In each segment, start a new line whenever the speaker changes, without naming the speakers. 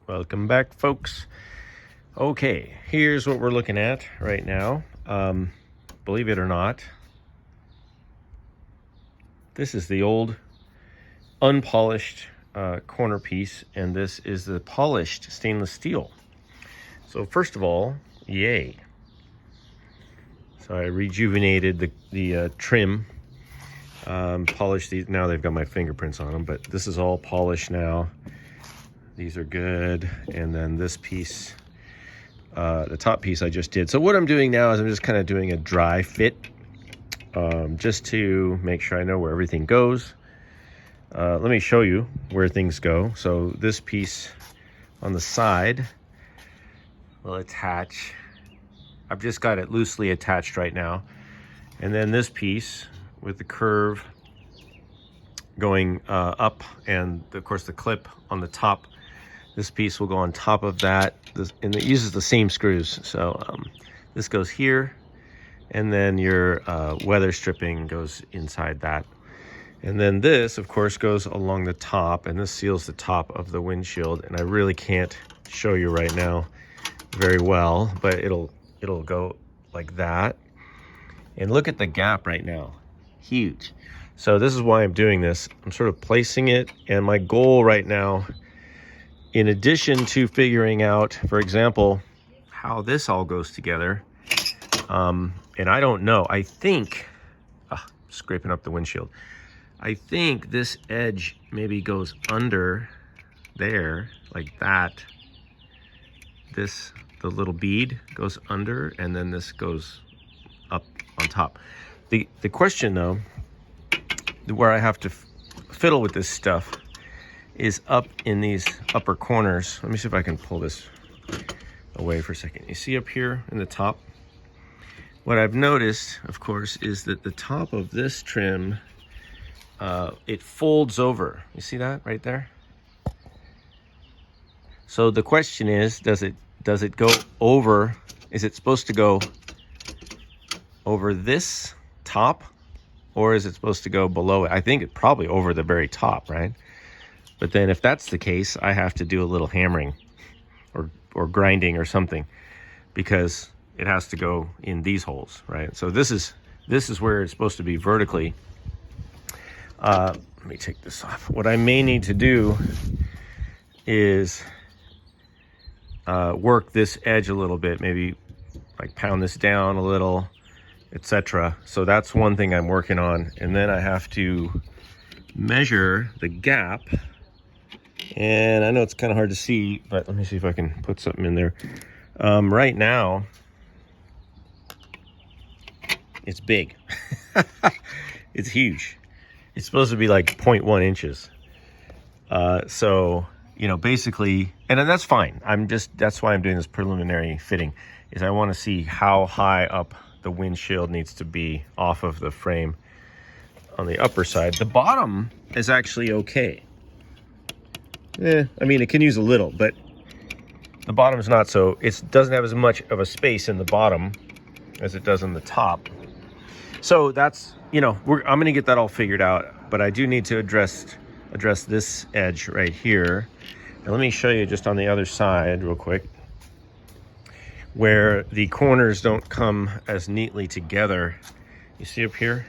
Welcome back, folks. Okay, here's what we're looking at right now. Believe it or not, this is the old unpolished corner piece, and this is the polished stainless steel. So first of all, yay. So I rejuvenated the trim, polished these. Now they've got my fingerprints on them, but this is all polished now. These are good. And then this piece, the top piece I just did. So what I'm doing now is I'm just kind of doing a dry fit, just to make sure I know where everything goes. Let me show you where things go. So this piece on the side will attach. I've just got it loosely attached right now. And then this piece with the curve going up, and of course the clip on the top. This piece will go on top of that, and it uses the same screws. So this goes here, and then your weather stripping goes inside that. And then this, of course, goes along the top, and this seals the top of the windshield. And I really can't show you right now very well, but it'll go like that. And look at the gap right now, huge. So this is why I'm doing this. I'm sort of placing it, and my goal right now, in addition to figuring out, for example, how this all goes together, and I don't know, I think, scraping up the windshield, I think this edge maybe goes under there, like that. This, the little bead goes under, and then this goes up on top. The question though, where I have to fiddle with this stuff, is up in these upper corners. Let me see if I can pull this away for a second. You see up here in the top? What I've noticed, of course, is that the top of this trim, it folds over. You see that right there? So the question is, does it go over? Is it supposed to go over this top, or is it supposed to go below it? I think it probably over the very top, right? But then if that's the case, I have to do a little hammering or grinding or something, because it has to go in these holes, right? So this is where it's supposed to be vertically. Let me take this off. What I may need to do is work this edge a little bit, maybe like pound this down a little, etc. So that's one thing I'm working on. And then I have to measure the gap. And I know it's kind of hard to see, but let me see if I can put something in there. Right now, it's big. It's huge. It's supposed to be like 0.1 inches. So, you know, basically, and that's fine. That's why I'm doing this preliminary fitting, is I want to see how high up the windshield needs to be off of the frame on the upper side. The bottom is actually okay. I mean, it can use a little, but the bottom is not so. It doesn't have as much of a space in the bottom as it does in the top. So that's, you know, I'm going to get that all figured out, but I do need to address this edge right here. And let me show you just on the other side real quick, where the corners don't come as neatly together. You see up here?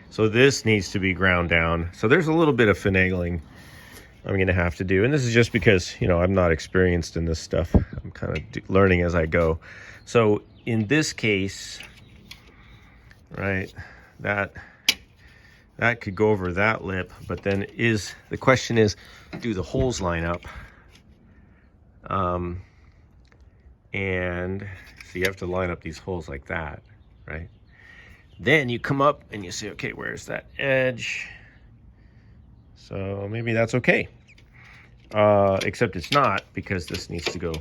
So this needs to be ground down. So there's a little bit of finagling I'm going to have to do. And this is just because, you know, I'm not experienced in this stuff. I'm kind of learning as I go. So in this case, right, that could go over that lip, but then the question is, do the holes line up? And so you have to line up these holes like that, right? Then you come up and you say, okay, where's that edge? So maybe that's okay. Except it's not, because this needs to go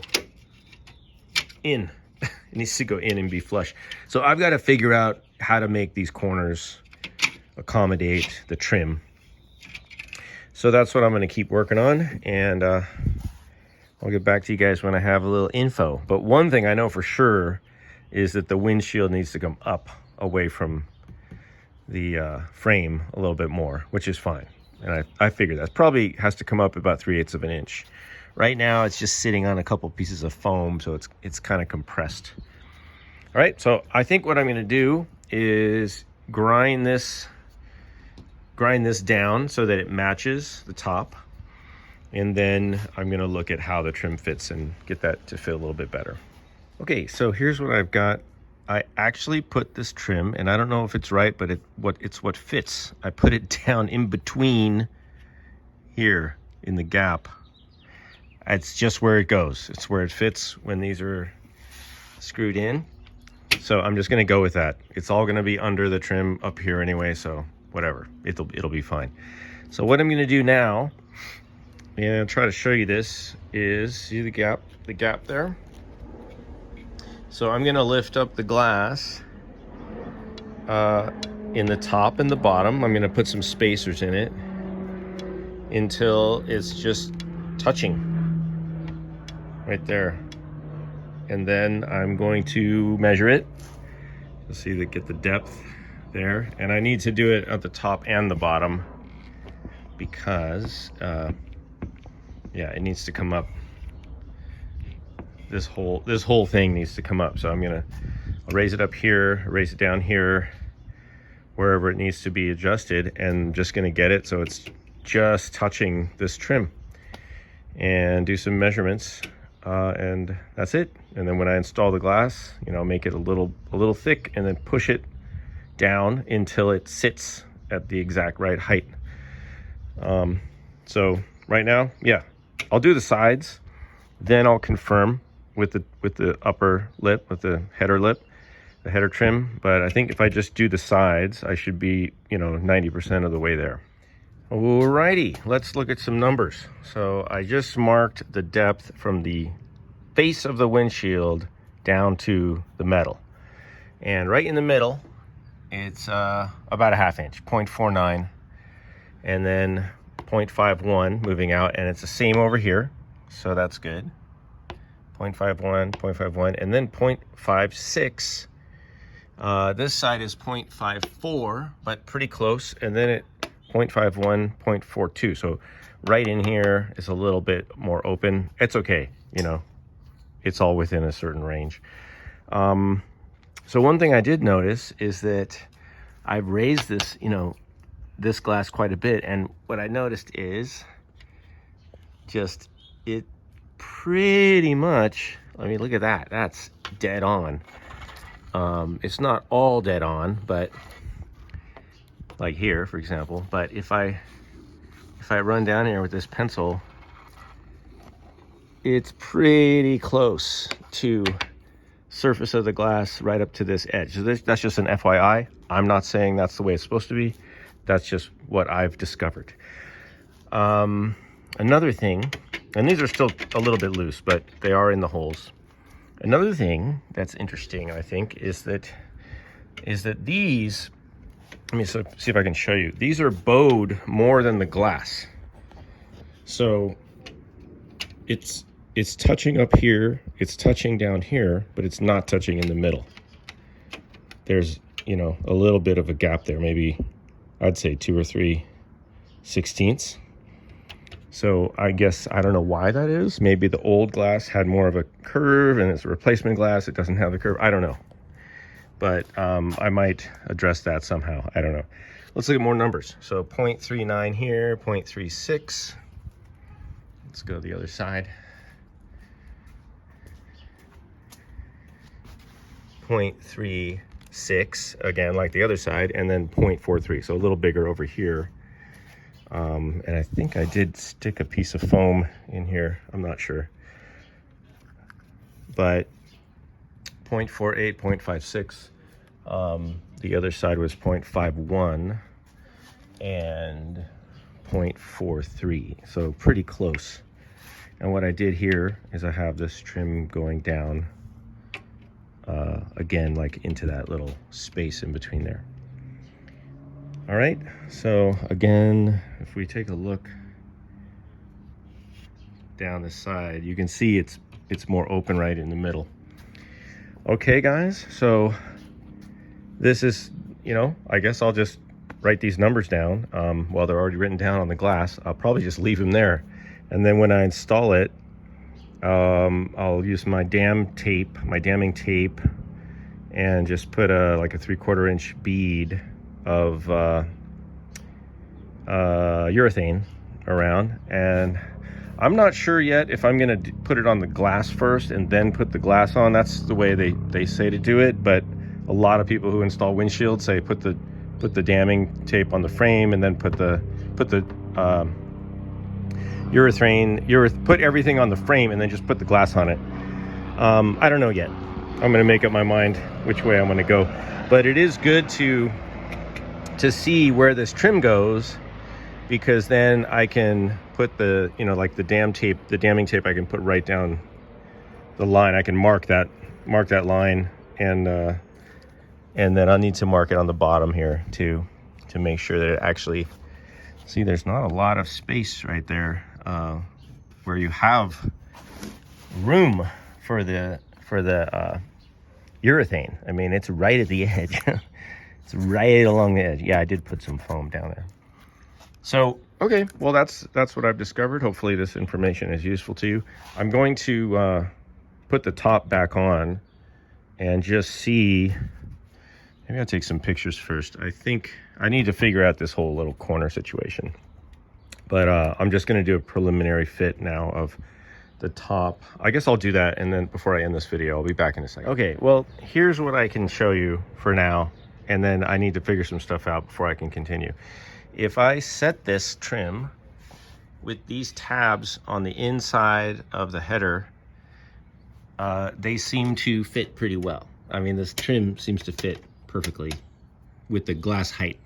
in. It needs to go in and be flush. So I've got to figure out how to make these corners accommodate the trim. So that's what I'm going to keep working on, and I'll get back to you guys when I have a little info. But one thing I know for sure is that the windshield needs to come up away from the frame a little bit more, which is fine. And I figure that probably has to come up about 3/8 of an inch Right now it's just sitting on a couple pieces of foam, so it's kind of compressed. All right, so I think what I'm going to do is grind this down so that it matches the top, and then I'm going to look at how the trim fits and get that to fit a little bit better. Okay, so here's what I've got. I actually put this trim, and I don't know if it's right, but it's what fits. I put it down in between here in the gap. It's just where it goes. It's where it fits when these are screwed in. So I'm just going to go with that. It's all going to be under the trim up here anyway, so whatever. It'll be fine. So what I'm going to do now, and I'll try to show you this, is see the gap there. So I'm going to lift up the glass in the top and the bottom. I'm going to put some spacers in it until it's just touching right there. And then I'm going to measure it. You'll see that, get the depth there. And I need to do it at the top and the bottom because, yeah, it needs to come up. This whole thing needs to come up. So I'll raise it up here, raise it down here, wherever it needs to be adjusted, and I'm just gonna get it so it's just touching this trim and do some measurements, and that's it. And then when I install the glass, make it a little thick and then push it down until it sits at the exact right height. So right now, yeah, I'll do the sides, then I'll confirm with the upper lip, with the header lip, the header trim. But I think if I just do the sides, I should be 90% of the way there. Alrighty, let's look at some numbers. So I just marked the depth from the face of the windshield down to the metal, and right in the middle it's about a ½ inch, 0.49, and then 0.51 moving out, and it's the same over here, so that's good. 0.51, 0.51, and then 0.56. This side is 0.54, but pretty close, and then it 0.51, 0.42. So right in here is a little bit more open. It's okay, it's all within a certain range. So one thing I did notice is that I've raised this, this glass quite a bit, and what I noticed is just it pretty much, look at that. That's dead on. It's not all dead on, but like here, for example. But if I run down here with this pencil, it's pretty close to surface of the glass right up to this edge. So that's just an FYI. I'm not saying that's the way it's supposed to be. That's just what I've discovered. Another thing, and these are still a little bit loose, but they are in the holes. Another thing that's interesting, I think, is that these, let me see if I can show you. These are bowed more than the glass. So it's touching up here, it's touching down here, but it's not touching in the middle. There's, a little bit of a gap there, maybe I'd say 2 or 3 16ths. So I guess, I don't know why that is. Maybe the old glass had more of a curve, and it's a replacement glass, it doesn't have the curve. I don't know. But I might address that somehow. I don't know. Let's look at more numbers. So 0.39 here, 0.36. Let's go to the other side. 0.36, again, like the other side, and then 0.43, so a little bigger over here. And I think I did stick a piece of foam in here. I'm not sure. But 0.48, 0.56. The other side was 0.51 and 0.43. So pretty close. And what I did here is I have this trim going down, again, like into that little space in between there. All right, so again, if we take a look down the side, you can see it's more open right in the middle. Okay, guys, so this is, I guess I'll just write these numbers down. While they're already written down on the glass, I'll probably just leave them there. And then when I install it, I'll use my damming tape, and just put like a 3/4 inch bead of urethane around. And I'm not sure yet if I'm gonna put it on the glass first and then put the glass on. That's the way they say to do it, but a lot of people who install windshield say put the damming tape on the frame and then put everything on the frame and then just put the glass on it. I don't know yet. I'm gonna make up my mind which way I'm gonna go, but it is good to see where this trim goes, because then I can put the, you know, like the damming tape, I can put right down the line. I can mark that line, and then I'll need to mark it on the bottom here too, to make sure that it actually, see, there's not a lot of space right there where you have room for the urethane. I mean, it's right at the edge. It's right along the edge. Yeah, I did put some foam down there. So, okay, well, that's what I've discovered. Hopefully this information is useful to you. I'm going to put the top back on and just see. Maybe I'll take some pictures first. I think I need to figure out this whole little corner situation. But I'm just going to do a preliminary fit now of the top. I guess I'll do that, and then before I end this video, I'll be back in a second. Okay, well, here's what I can show you for now, and then I need to figure some stuff out before I can continue. If I set this trim with these tabs on the inside of the header, they seem to fit pretty well. I mean, this trim seems to fit perfectly with the glass height.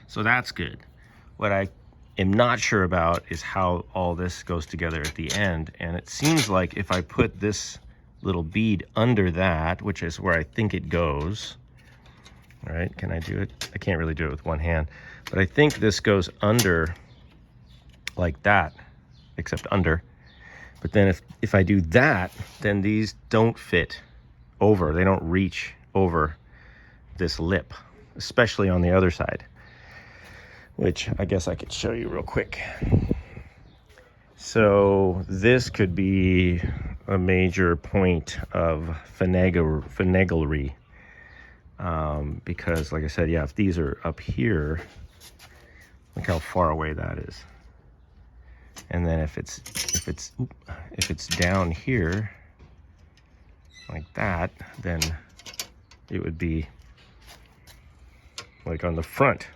So that's good. What I am not sure about is how all this goes together at the end. And it seems like if I put this little bead under that, which is where I think it goes, all right, can I do it? I can't really do it with one hand, but I think this goes under like that, except under. But then if I do that, then these don't fit over. They don't reach over this lip, especially on the other side, which I guess I could show you real quick. So this could be a major point of finaglery, because like I said, yeah, if these are up here, look how far away that is. And then if it's down here like that, then it would be like on the front.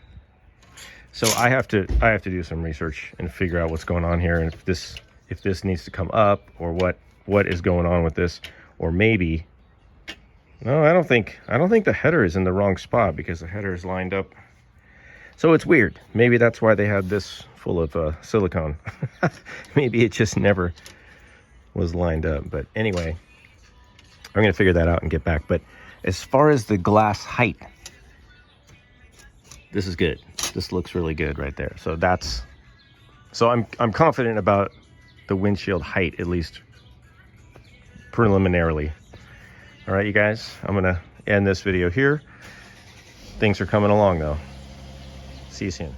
So I have to do some research and figure out what's going on here, and if this needs to come up, or what is going on with this. Or maybe, no, I don't think the header is in the wrong spot, because the header is lined up. So it's weird. Maybe that's why they had this full of silicone. Maybe it just never was lined up. But anyway, I'm gonna figure that out and get back. But as far as the glass height, this is good. This looks really good right there. So I'm confident about the windshield height, at least preliminarily. All right, you guys, I'm gonna end this video here. Things are coming along though. See you soon.